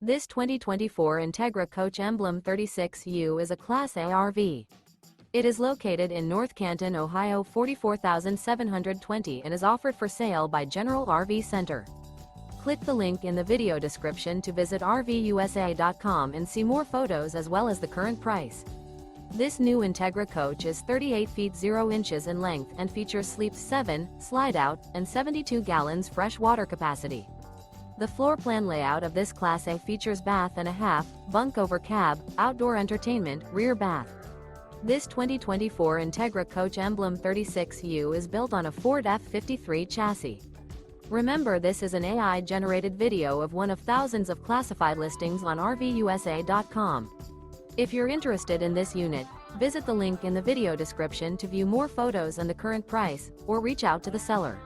This 2024 Entegra Coach Emblem 36U is a Class A RV. It is located in North Canton, Ohio 44720 and is offered for sale by General RV Center. Click the link in the video description to visit RVUSA.com and see more photos as well as the current price. This new Entegra Coach is 38 feet 0 inches in length and features sleep 7, Slideout, and 72 gallons fresh water capacity. The floor plan layout of this Class A features bath and a half, bunk over cab, outdoor entertainment, rear bath. This 2024 Entegra Coach Emblem 36U is built on a Ford F53 chassis. Remember, this is an AI-generated video of one of thousands of classified listings on RVUSA.com. If you're interested in this unit, visit the link in the video description to view more photos and the current price, or reach out to the seller.